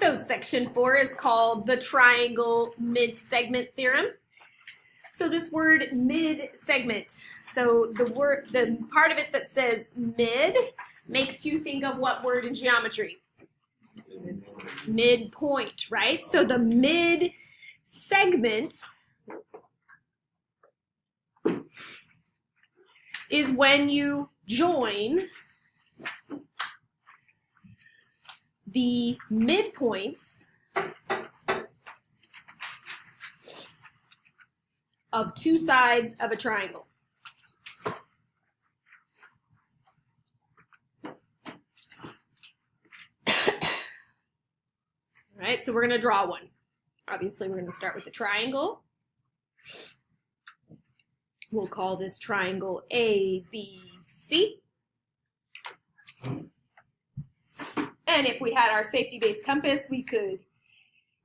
So section 4 is called the triangle mid-segment theorem. So this word mid-segment, so the part of it that says mid makes you think of what word in geometry? Midpoint, right? So the mid-segment is when you join the midpoints of two sides of a triangle. All right, so we're going to draw one. Obviously, we're going to start with the triangle. We'll call this triangle ABC. And if we had our safety-based compass, we could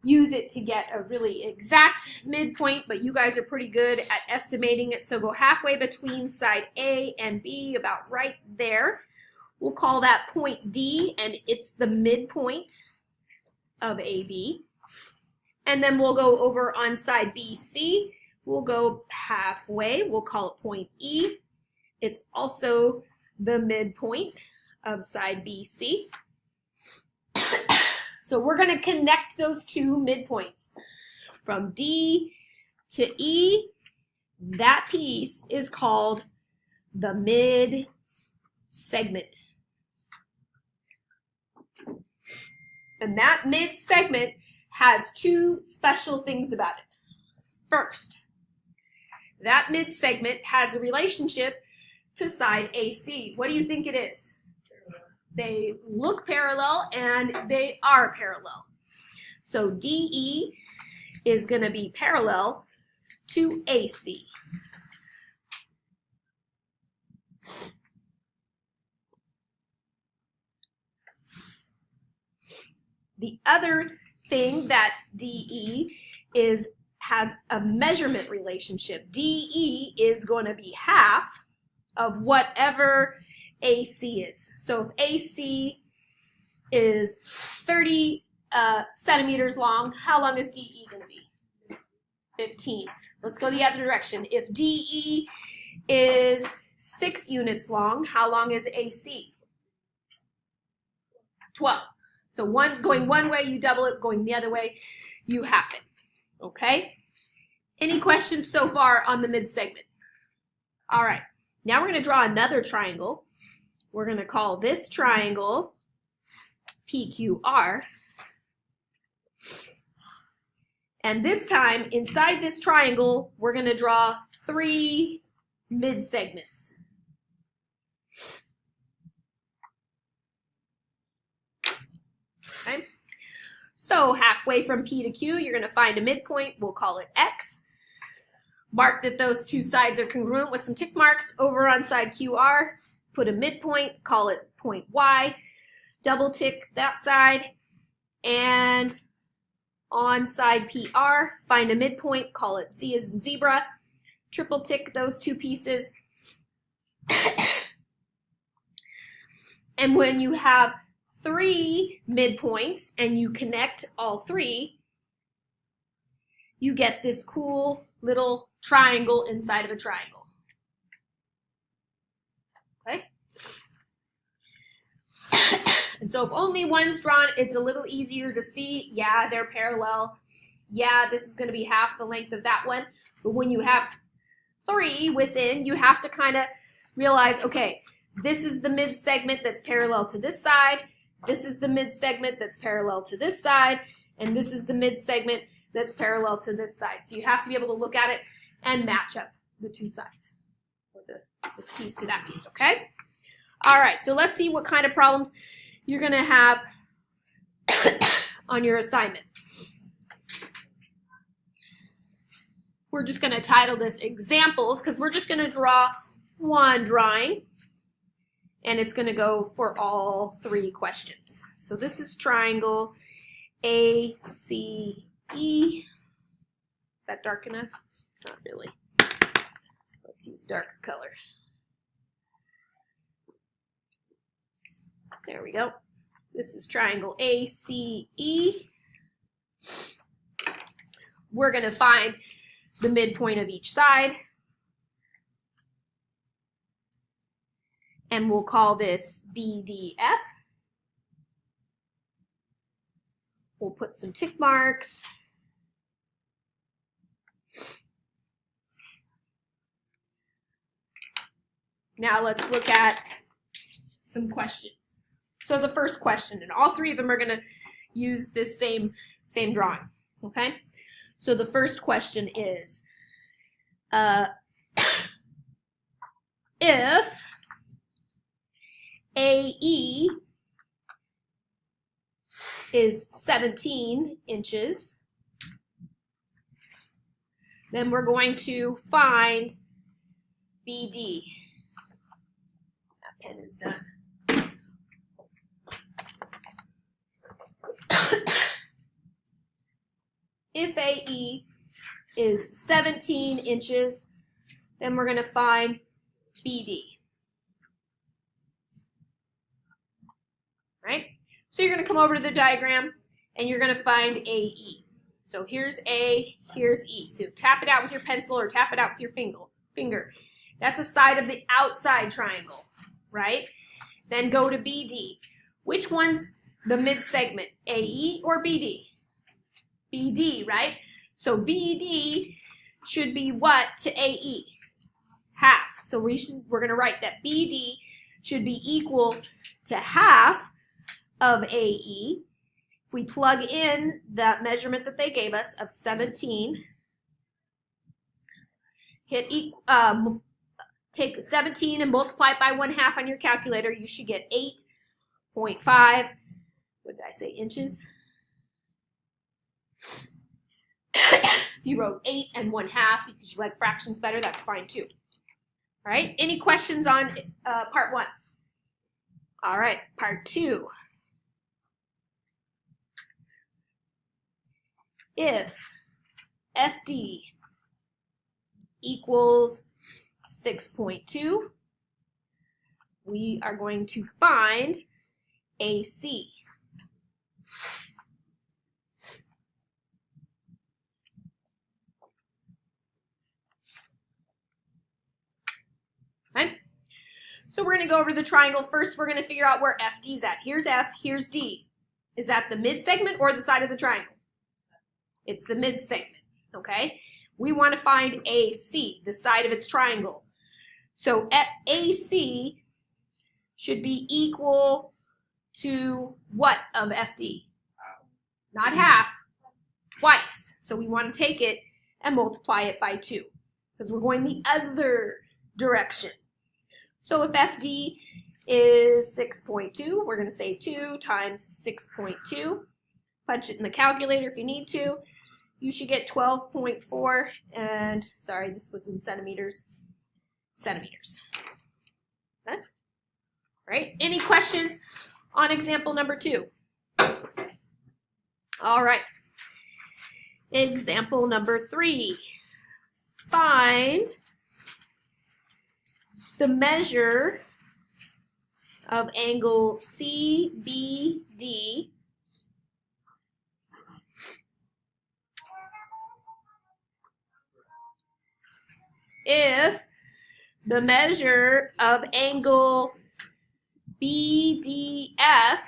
use it to get a really exact midpoint, but you guys are pretty good at estimating it, so go halfway between side A and B, about right there. We'll call that point D, and it's the midpoint of AB. And then we'll go over on side BC. We'll go halfway. We'll call it point E. It's also the midpoint of side BC. So we're going to connect those two midpoints from D to E. That piece is called the mid-segment. And that mid-segment has two special things about it. First, that mid-segment has a relationship to side AC. What do you think it is? They look parallel, and they are parallel. So DE is going to be parallel to AC. The other thing that DE has a measurement relationship. DE is going to be half of whatever AC is. So if AC is 30 centimeters long, how long is DE going to be? 15. Let's go the other direction. If DE is 6 units long, how long is AC? 12. So going one way, you double it. Going the other way, you half it. Okay? Any questions so far on the mid-segment? All right. Now we're going to draw another triangle. We're going to call this triangle PQR. And this time, inside this triangle, we're going to draw 3 mid-segments. Okay. So halfway from P to Q, you're going to find a midpoint. We'll call it X. Mark that those two sides are congruent with some tick marks. Over on side QR, put a midpoint, call it point Y. Double tick that side. And on side PR, find a midpoint, call it Z as in zebra. Triple tick those two pieces. And when you have 3 midpoints and you connect all 3, you get this cool little triangle inside of a triangle. Okay? And so if only one's drawn, it's a little easier to see. Yeah, they're parallel. Yeah, this is going to be half the length of that one. But when you have 3 within, you have to kind of realize, okay, this is the mid-segment that's parallel to this side. This is the mid-segment that's parallel to this side. And this is the mid-segment that's parallel to this side. So you have to be able to look at it and match up the two sides. Or this piece to that piece, okay? All right, so let's see what kind of problems you're going to have on your assignment. We're just going to title this examples because we're just going to draw one drawing. And it's going to go for all 3 questions. So this is triangle ACE. Is that dark enough? Not really. So let's use a darker color. There we go. This is triangle ACE. We're going to find the midpoint of each side. And we'll call this BDF. We'll put some tick marks. Now let's look at some questions. So the first question, and all three of them are going to use this same drawing, okay? So the first question is, if AE is 17 inches, then we're going to find BD. That pen is done. If AE is 17 inches, then we're going to find BD. Right? So you're going to come over to the diagram and you're going to find AE. So here's A, here's E. So tap it out with your pencil or tap it out with your finger. That's a side of the outside triangle, right? Then go to BD. Which one's the mid-segment, AE or BD? BD, right? So BD should be what to AE? Half. So we're going to write that BD should be equal to half of AE. If we plug in that measurement that they gave us of 17, take 17 and multiply it by 1/2 on your calculator, you should get 8.5, what did I say, inches? If you wrote 8 and 1/2 because you like fractions better, that's fine too. All right, any questions on part 1? All right, part 2. If FD equals 6.2, we are going to find AC. Okay? So we're going to go over the triangle. First, we're going to figure out where FD is at. Here's F, here's D. Is that the mid-segment or the side of the triangle? It's the mid-segment, okay? We want to find AC, the side of its triangle. So AC should be equal to what of FD? Not half, twice. So we want to take it and multiply it by 2 because we're going the other direction. So if FD is 6.2, we're going to say 2 times 6.2. Punch it in the calculator if you need to. You should get 12.4, and sorry, this was in centimeters. Okay? Right? Any questions on example number 2? All right. Example number 3. Find the measure of angle CBD if the measure of angle BDF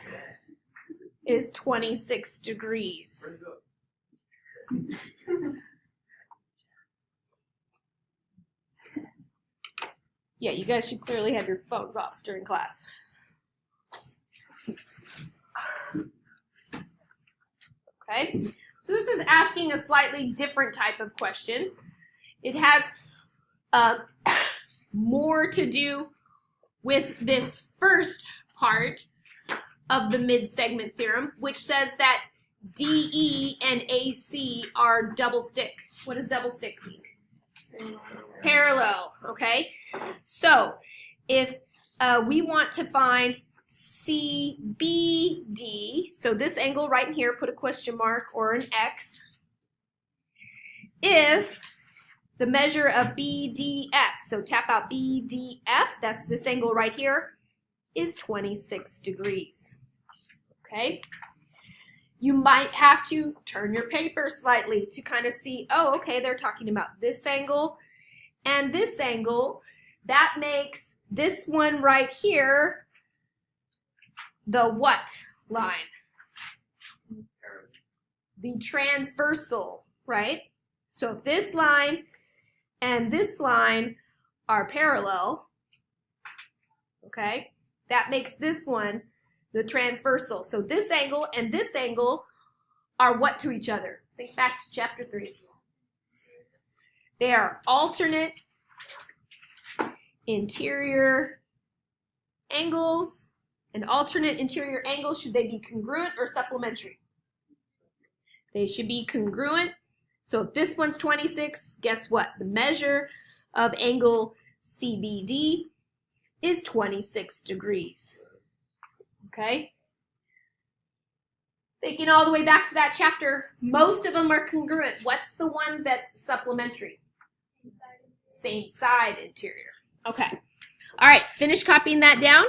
is 26 degrees. Yeah, you guys should clearly have your phones off during class. Okay, so this is asking a slightly different type of question. It has more to do with this first part of the mid-segment theorem, which says that DE and AC are double stick. What does double stick mean? Parallel, okay? So if we want to find CBD, so this angle right here, put a question mark or an X, if the measure of BDF, so tap out BDF, that's this angle right here, is 26 degrees. okay? You might have to turn your paper slightly to kind of see, oh, okay, they're talking about this angle and this angle. That makes this one right here the what line? The transversal, right? So if this line and this line are parallel, okay, that makes this one the transversal. So this angle and this angle are what to each other? Think back to chapter 3. They are alternate interior angles. And alternate interior angles, should they be congruent or supplementary? They should be congruent. So if this one's 26, guess what? The measure of angle CBD is 26 degrees. Okay? Thinking all the way back to that chapter, most of them are congruent. What's the one that's supplementary? Same side interior. Okay. All right, finish copying that down.